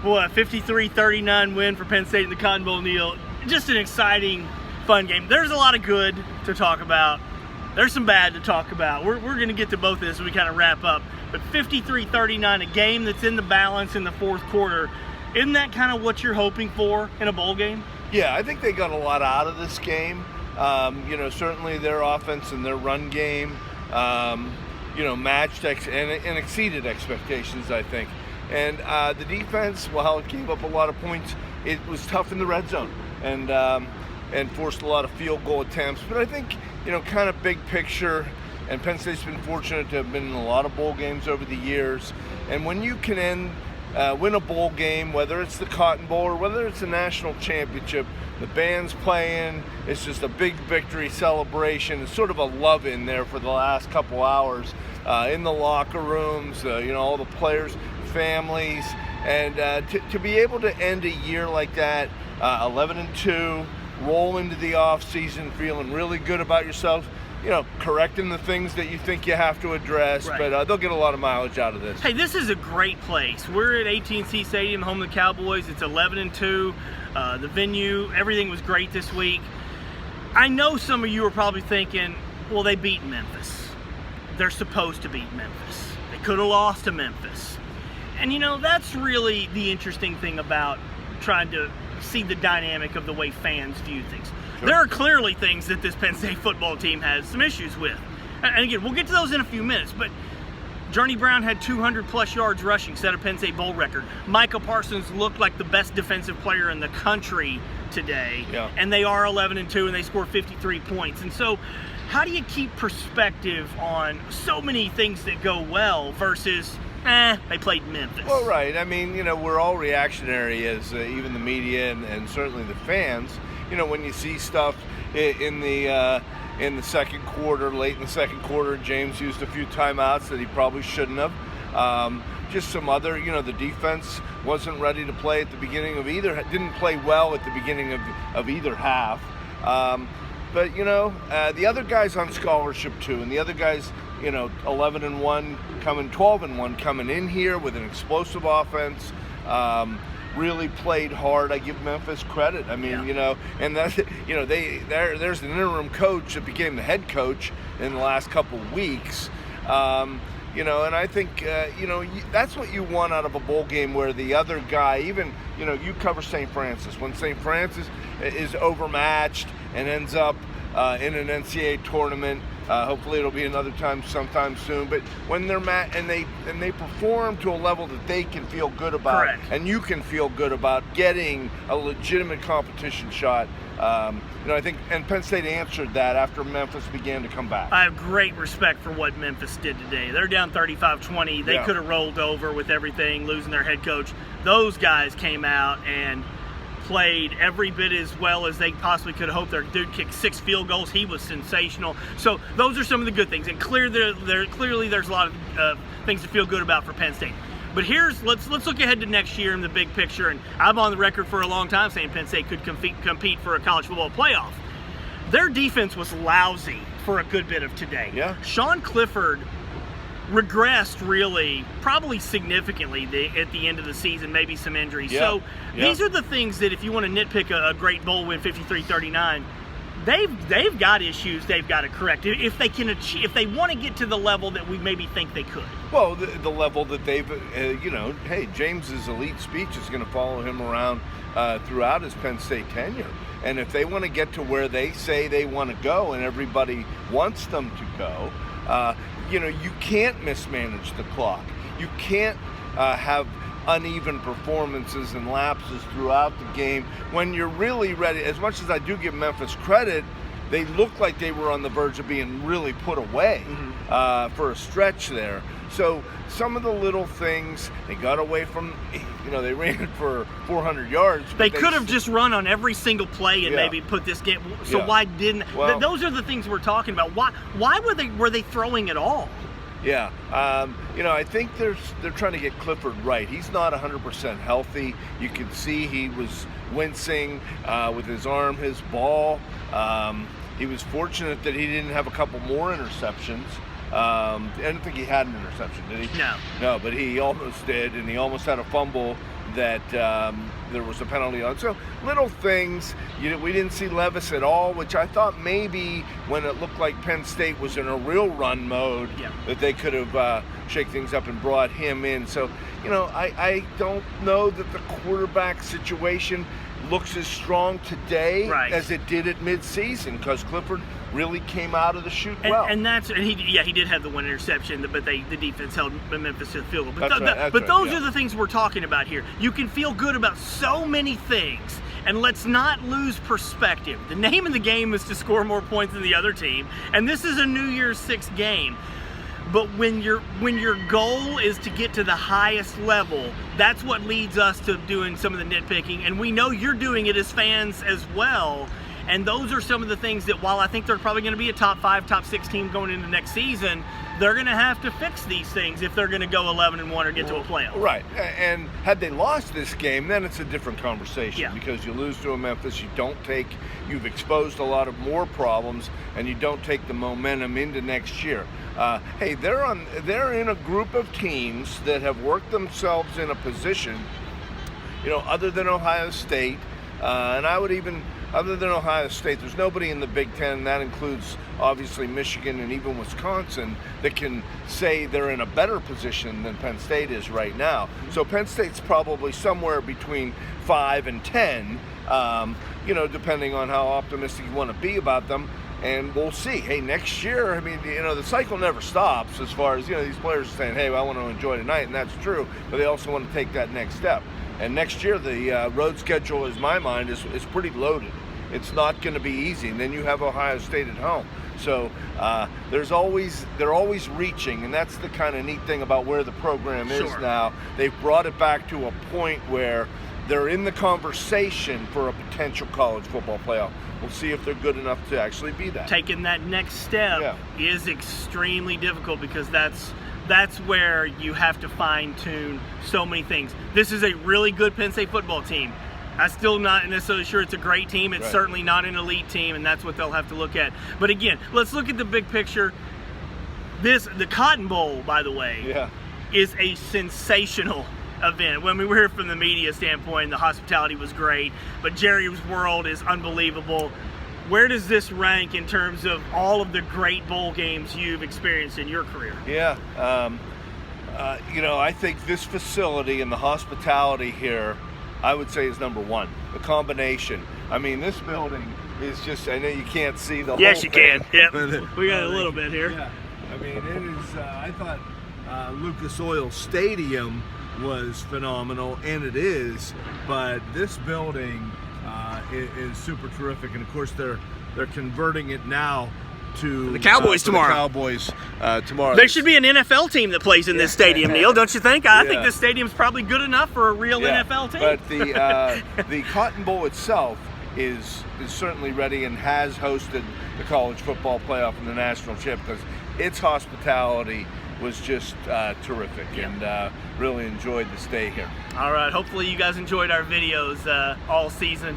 Boy, a 53-39 win for Penn State in the Cotton Bowl, Neil. Just an exciting, fun game. There's a lot of good to talk about. There's some bad to talk about. We're going to get to both of this as we kind of wrap up. But 53-39, a game that's in the balance in the fourth quarter. Isn't that kind of what you're hoping for in a bowl game? Yeah, I think they got a lot out of this game. Certainly their offense and their run game, matched and exceeded expectations, I think. And the defense, while it gave up a lot of points, it was tough in the red zone and forced a lot of field goal attempts. But I think, kind of big picture, and Penn State's been fortunate to have been in a lot of bowl games over the years. And when you can win a bowl game, whether it's the Cotton Bowl or whether it's a national championship, the band's playing, it's just a big victory celebration. It's sort of a love in there for the last couple hours in the locker rooms, all the players, families, and to be able to end a year like that, 11-2, roll into the off season feeling really good about yourself, correcting the things that you think you have to address, right. But they'll get a lot of mileage out of this. Hey, this is a great place. We're at AT&T Stadium, home of the Cowboys. It's 11-2. The venue, everything was great this week. I know some of you are probably thinking, well, they beat Memphis. They're supposed to beat Memphis. They could have lost to Memphis. And, that's really the interesting thing about trying to see the dynamic of the way fans view things. Sure. There are clearly things that this Penn State football team has some issues with. And again, we'll get to those in a few minutes, but Journey Brown had 200-plus yards rushing, set a Penn State bowl record. Micah Parsons looked like the best defensive player in the country today, and they are 11-2, and they scored 53 points. And so how do you keep perspective on so many things that go well versus they played Memphis? Well, right. I mean, we're all reactionary as even the media and certainly the fans. When you see stuff in the second quarter, late in the second quarter, James used a few timeouts that he probably shouldn't have. Just some other, the defense wasn't ready to play at the beginning of either, didn't play well at the beginning of either half. But, the other guys on scholarship too, and the other guys, 11-1 coming, 12-1 coming in here with an explosive offense. Really played hard. I give Memphis credit. I mean, and that's, there's an interim coach that became the head coach in the last couple of weeks. And I think, that's what you want out of a bowl game where the other guy, even, you cover St. Francis. When St. Francis is overmatched and ends up in an NCAA tournament, hopefully it'll be another time sometime soon, but when they're and they perform to a level that they can feel good about, correct, and you can feel good about getting a legitimate competition shot, I think, and Penn State answered that after Memphis began to come back. I have great respect for what Memphis did today. They're down 35-20. They could have rolled over with everything, losing their head coach. Those guys came out and played every bit as well as they possibly could have hoped. Their dude kicked 6 field goals. He was sensational. So those are some of the good things. And clearly there's a lot of things to feel good about for Penn State. But let's look ahead to next year in the big picture. And I'm on the record for a long time saying Penn State could compete for a college football playoff. Their defense was lousy for a good bit of today. Yeah. Sean Clifford regressed really, probably significantly at the end of the season, maybe some injuries. So these are the things that if you want to nitpick a great bowl win, 53-39, they've got issues they've got to correct if they can achieve, if they want to get to the level that we maybe think they could. Well, the level that they've, hey, James's elite speech is going to follow him around throughout his Penn State tenure. And if they want to get to where they say they want to go and everybody wants them to go, you can't mismanage the clock. You can't have uneven performances and lapses throughout the game when you're really ready. As much as I do give Memphis credit, they looked like they were on the verge of being really put away for a stretch there. So some of the little things, they got away from, they ran it for 400 yards. They could have just run on every single play and maybe put this game. So why didn't? Well, those are the things we're talking about. Why were they throwing at all? Yeah, I think they're trying to get Clifford right. He's not 100% healthy. You can see he was wincing with his arm, his ball. He was fortunate that he didn't have a couple more interceptions. I don't think he had an interception, did he? No. No, but he almost did, and he almost had a fumble that there was a penalty on. So little things. We didn't see Levis at all, which I thought maybe when it looked like Penn State was in a real run mode, that they could have shake things up and brought him in. So, I don't know that the quarterback situation looks as strong today as it did at midseason, because Clifford really came out of the chute well. And he did have the one interception, but the defense held Memphis to the field goal. But those are the things we're talking about here. You can feel good about so many things, and let's not lose perspective. The name of the game is to score more points than the other team, and this is a New Year's Six game. But when your goal is to get to the highest level, that's what leads us to doing some of the nitpicking. And we know you're doing it as fans as well. And those are some of the things that, while I think they're probably going to be a top 5, top 6 team going into next season, they're going to have to fix these things if they're going to go 11-1 or get to a playoff. Right. And had they lost this game, then it's a different conversation. Yeah. Because you lose to a Memphis, you've exposed a lot of more problems, and you don't take the momentum into next year. Hey, they're in a group of teams that have worked themselves in a position, other than Ohio State, and I would even, other than Ohio State, there's nobody in the Big Ten, and that includes obviously Michigan and even Wisconsin, that can say they're in a better position than Penn State is right now. So Penn State's probably somewhere between 5 and 10, depending on how optimistic you want to be about them. And we'll see. Hey, next year, I mean, the cycle never stops as far as, these players are saying, hey, well, I want to enjoy tonight, and that's true, but they also want to take that next step. And next year, the road schedule, in my mind, is pretty loaded. It's not going to be easy. And then you have Ohio State at home. So they're always reaching, and that's the kind of neat thing about where the program is now. They've brought it back to a point where they're in the conversation for a potential college football playoff. We'll see if they're good enough to actually be that. Taking that next step is extremely difficult, because that's where you have to fine-tune so many things. This is a really good Penn State football team. I'm still not necessarily sure it's a great team. It's certainly not an elite team, and that's what they'll have to look at. But again, let's look at the big picture. The Cotton Bowl, by the way, is a sensational event. When we were here from the media standpoint, the hospitality was great, but Jerry's World is unbelievable. Where does this rank in terms of all of the great bowl games you've experienced in your career? Yeah, I think this facility and the hospitality here, I would say, is number one. The combination. I mean, this building is just, I know you can't see the whole thing. Yes, you can. Yep. We got a little bit here. Yeah. I mean, it is, I thought Lucas Oil Stadium was phenomenal, and it is, but this building is super terrific. And of course, they're converting it now to the Cowboys tomorrow. The Cowboys tomorrow. There should be an NFL team that plays in this stadium, Neil. Don't you think? I think this stadium's probably good enough for a real NFL team. But the Cotton Bowl itself is certainly ready and has hosted the college football playoff and the national chip, because its hospitality was just terrific, and really enjoyed the stay here. All right, hopefully you guys enjoyed our videos all season.